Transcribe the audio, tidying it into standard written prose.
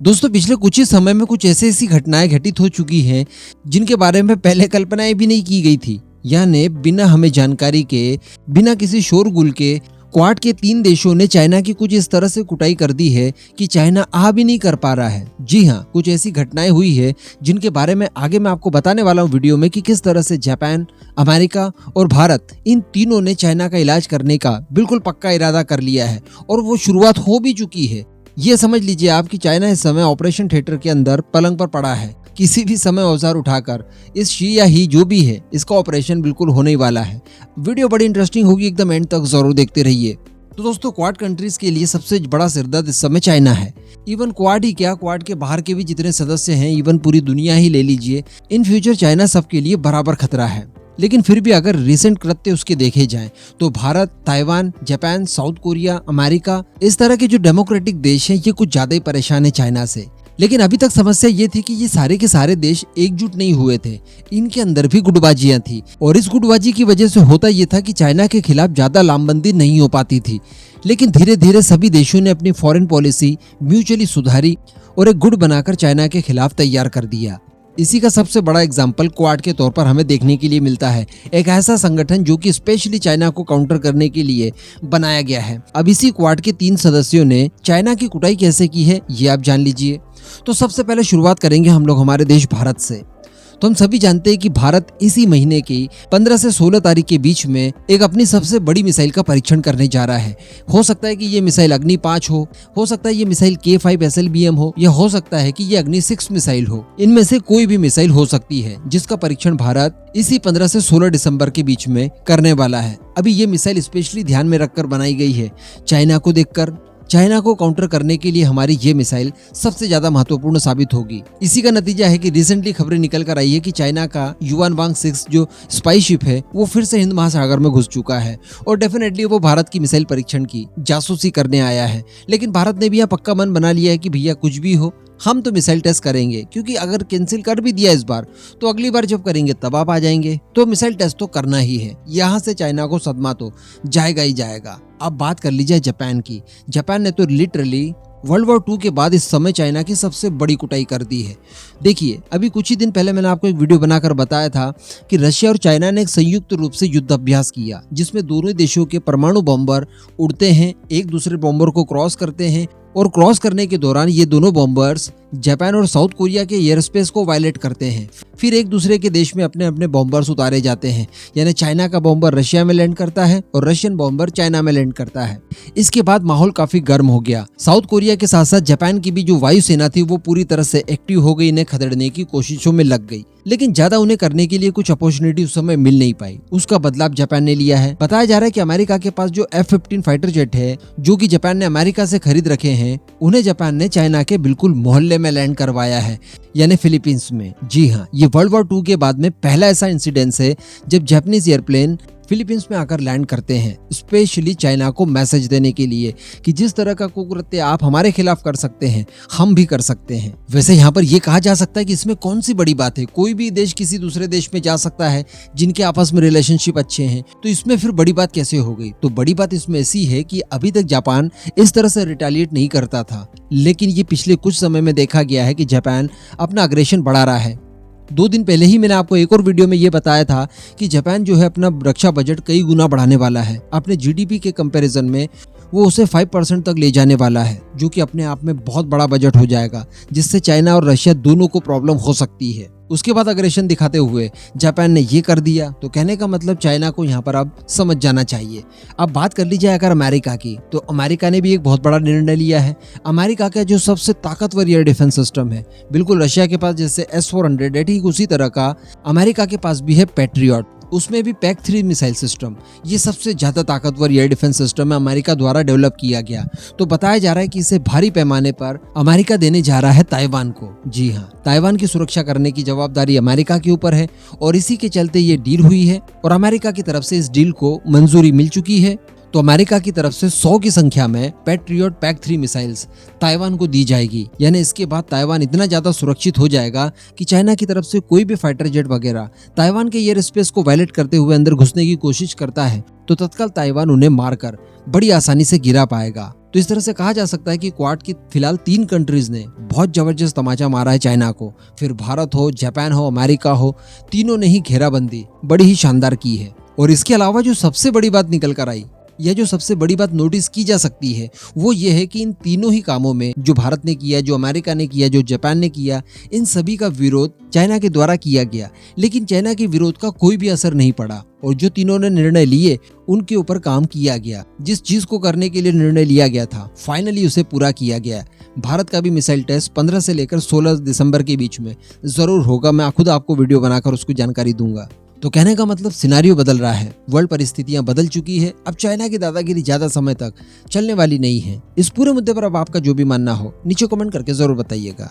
दोस्तों पिछले कुछ ही समय में कुछ ऐसी घटनाएं घटित हो चुकी हैं जिनके बारे में पहले कल्पनाएं भी नहीं की गई थी। यानी बिना हमें जानकारी के, बिना किसी शोरगुल के क्वाड के 3 देशों ने चाइना की कुछ इस तरह से कुटाई कर दी है कि चाइना आ भी नहीं कर पा रहा है। जी हाँ, कुछ ऐसी घटनाएं हुई है जिनके बारे में आगे मैं आपको बताने वाला हूँ वीडियो में कि किस तरह से जापान, अमेरिका और भारत, इन तीनों ने चाइना का इलाज करने का बिल्कुल पक्का इरादा कर लिया है और वो शुरुआत हो भी चुकी है। ये समझ लीजिए आप कि चाइना इस समय ऑपरेशन थिएटर के अंदर पलंग पर पड़ा है। किसी भी समय औजार उठाकर इस शी या ही जो भी है, इसका ऑपरेशन बिल्कुल होने वाला है। वीडियो बड़ी इंटरेस्टिंग होगी, एकदम एंड तक जरूर देखते रहिए। तो दोस्तों, क्वाड कंट्रीज के लिए सबसे बड़ा सिरदर्द इस समय चाइना है। इवन क्वाड ही क्या, क्वाड के बाहर के भी जितने सदस्य हैं, इवन पूरी दुनिया ही ले लीजिए, इन फ्यूचर चाइना सबके लिए बराबर खतरा है। लेकिन फिर भी अगर रिसेंट कृत्य उसके देखे जाएं तो Bharat, Taiwan, Japan, south Korea, America, इस तरह के जो डेमोक्रेटिक देश हैं, ये कुछ ज्यादा ही परेशान है चाइना से। लेकिन अभी तक समस्या ये थी कि ये सारे के सारे देश एकजुट नहीं हुए थे, इनके अंदर भी गुटबाजियां थी और इस गुटबाजी की वजह से होता ये था कि चाइना के खिलाफ ज्यादा लामबंदी नहीं हो पाती थी। लेकिन धीरे धीरे सभी देशों ने अपनी फॉरेन पॉलिसी म्यूचुअली सुधारी और एक गुट बनाकर चाइना के खिलाफ तैयार कर दिया। इसी का सबसे बड़ा एग्जाम्पल क्वाड के तौर पर हमें देखने के लिए मिलता है। एक ऐसा संगठन जो कि स्पेशली चाइना को काउंटर करने के लिए बनाया गया है। अब इसी क्वाड के 3 सदस्यों ने चाइना की कुटाई कैसे की है, ये आप जान लीजिए। तो सबसे पहले शुरुआत करेंगे हम लोग हमारे देश भारत से। तो हम सभी जानते हैं कि भारत इसी महीने की 15 से 16 तारीख के बीच में एक अपनी सबसे बड़ी मिसाइल का परीक्षण करने जा रहा है। हो सकता है कि ये मिसाइल अग्नि 5 हो सकता है ये मिसाइल K5 SLBM हो, या हो सकता है कि ये अग्नि 6 मिसाइल हो। इनमें से कोई भी मिसाइल हो सकती है, जिसका परीक्षण भारत इसी 15 से 16 दिसंबर के बीच में करने वाला है। अभी ये मिसाइल स्पेशली ध्यान में रखकर बनाई गई है, चाइना को देखकर। चाइना को काउंटर करने के लिए हमारी ये मिसाइल सबसे ज्यादा महत्वपूर्ण साबित होगी। इसी का नतीजा है कि रिसेंटली खबरें निकल कर आई है कि चाइना का युआनवांग 6 जो स्पाई शिप है, वो फिर से हिंद महासागर में घुस चुका है और डेफिनेटली वो भारत की मिसाइल परीक्षण की जासूसी करने आया है। लेकिन भारत ने भी यहाँ पक्का मन बना लिया है कि भैया कुछ भी हो, हम तो मिसाइल टेस्ट करेंगे, क्योंकि अगर कैंसिल कर भी दिया इस बार तो अगली बार जब करेंगे तब आप आ जाएंगे, तो मिसाइल टेस्ट तो करना ही है। यहाँ से चाइना को सदमा तो जाएगा ही जाएगा। अब बात कर लीजिए जापान की। जापान ने तो लिटरली वर्ल्ड वॉर 2 के बाद इस समय चाइना की सबसे बड़ी कुटाई कर दी है। देखिए, अभी कुछ ही दिन पहले मैंने आपको एक वीडियो बनाकर बताया था कि रशिया और चाइना ने एक संयुक्त रूप से युद्ध अभ्यास किया, जिसमें दोनों देशों के परमाणु बॉम्बर उड़ते हैं, एक दूसरे बॉम्बर को क्रॉस करते हैं और क्रॉस करने के दौरान ये दोनों बॉम्बर्स जापान और साउथ कोरिया के एयर स्पेस को वायलेट करते हैं। फिर एक दूसरे के देश में अपने अपने बॉम्बर्स उतारे जाते हैं, यानी चाइना का बॉम्बर रशिया में लैंड करता है और रशियन बॉम्बर चाइना में लैंड करता है। इसके बाद माहौल काफी गर्म हो गया। साउथ कोरिया के साथ साथ जापान की भी जो वायुसेना थी वो पूरी तरह से एक्टिव हो गई, इन्हें खदेड़ने की कोशिशों में लग गई। लेकिन ज्यादा उन्हें करने के लिए कुछ अपॉर्चुनिटी उस समय मिल नहीं पाई। उसका बदलाव जापान ने लिया है। बताया जा रहा है कि अमेरिका के पास जो F-15 फाइटर जेट है, जो कि जापान ने अमेरिका से खरीद रखे हैं, उन्हें जापान ने चाइना के बिल्कुल मोहल्ले में लैंड करवाया है, यानी फिलीपींस में। जी हाँ, ये वर्ल्ड वॉर 2 के बाद में पहला ऐसा इंसिडेंस है जब जापानीज एयरप्लेन फिलीपींस में आकर लैंड करते हैं, स्पेशली चाइना को मैसेज देने के लिए कि जिस तरह का कुकृत्य आप हमारे खिलाफ कर सकते हैं, हम भी कर सकते हैं। वैसे यहाँ पर यह कहा जा सकता है कि इसमें कौन सी बड़ी बात है, कोई भी देश किसी दूसरे देश में जा सकता है जिनके आपस में रिलेशनशिप अच्छे हैं, तो इसमें फिर बड़ी बात कैसे हो गई? तो बड़ी बात इसमें ऐसी है कि अभी तक जापान इस तरह से रिटेलिएट नहीं करता था, लेकिन ये पिछले कुछ समय में देखा गया है कि जापान अपना अग्रेशन बढ़ा रहा है। 2 दिन पहले ही मैंने आपको एक और वीडियो में ये बताया था कि जापान जो है अपना रक्षा बजट कई गुना बढ़ाने वाला है। अपने जीडीपी के कंपैरिजन में वो उसे 5% तक ले जाने वाला है, जो कि अपने आप में बहुत बड़ा बजट हो जाएगा, जिससे चाइना और रशिया दोनों को प्रॉब्लम हो सकती है। उसके बाद अग्रेशन दिखाते हुए जापान ने ये कर दिया, तो कहने का मतलब चाइना को यहाँ पर अब समझ जाना चाहिए। अब बात कर लीजिए अगर अमेरिका की, तो अमेरिका ने भी एक बहुत बड़ा निर्णय लिया है। अमेरिका का जो सबसे ताकतवर एयर डिफेंस सिस्टम है, बिल्कुल रशिया के पास जैसे S-400 है, ठीक उसी तरह का अमेरिका के पास भी है पैट्रियट। उसमें भी PAC-3 मिसाइल सिस्टम, ये सबसे ज्यादा ताकतवर एयर डिफेंस सिस्टम है, अमेरिका द्वारा डेवलप किया गया। तो बताया जा रहा है कि इसे भारी पैमाने पर अमेरिका देने जा रहा है ताइवान को। जी हाँ, ताइवान की सुरक्षा करने की जवाबदारी अमेरिका के ऊपर है और इसी के चलते ये डील हुई है और अमेरिका की तरफ से इस डील को मंजूरी मिल चुकी है। तो अमेरिका की तरफ से 100 की संख्या में पैट्रियट PAC-3 मिसाइल्स ताइवान को दी जाएगी। यानी इसके बाद ताइवान इतना ज्यादा सुरक्षित हो जाएगा कि चाइना की तरफ से कोई भी फाइटर जेट वगैरह ताइवान के एयर स्पेस को वायलेट करते हुए अंदर घुसने की कोशिश करता है तो तत्काल ताइवान उन्हें मारकर बड़ी आसानी से गिरा पाएगा। तो इस तरह से कहा जा सकता है कि क्वाड की फिलहाल 3 कंट्रीज ने बहुत जबरदस्त तमाचा मारा है चाइना को। फिर भारत हो, जापान हो, अमेरिका हो, तीनों ने ही घेराबंदी बड़ी ही शानदार की है। और इसके अलावा जो सबसे बड़ी बात निकल कर आई, यह जो सबसे बड़ी बात नोटिस की जा सकती है, वो ये है कि इन तीनों ही कामों में जो भारत ने किया, जो अमेरिका ने किया, जो जापान ने किया, इन सभी का विरोध चाइना के द्वारा किया गया। लेकिन चाइना के विरोध का कोई भी असर नहीं पड़ा और जो तीनों ने निर्णय लिए उनके ऊपर काम किया गया। जिस चीज को करने के लिए निर्णय लिया गया था, फाइनली उसे पूरा किया गया। भारत का भी मिसाइल टेस्ट 15 से लेकर 16 दिसंबर के बीच में जरूर होगा। मैं खुद आपको वीडियो बनाकर उसको जानकारी दूंगा। तो कहने का मतलब सिनारियो बदल रहा है, वर्ल्ड परिस्थितियां बदल चुकी है। अब चाइना की दादागिरी ज्यादा समय तक चलने वाली नहीं है। इस पूरे मुद्दे पर अब आपका जो भी मानना हो नीचे कमेंट करके जरूर बताइएगा।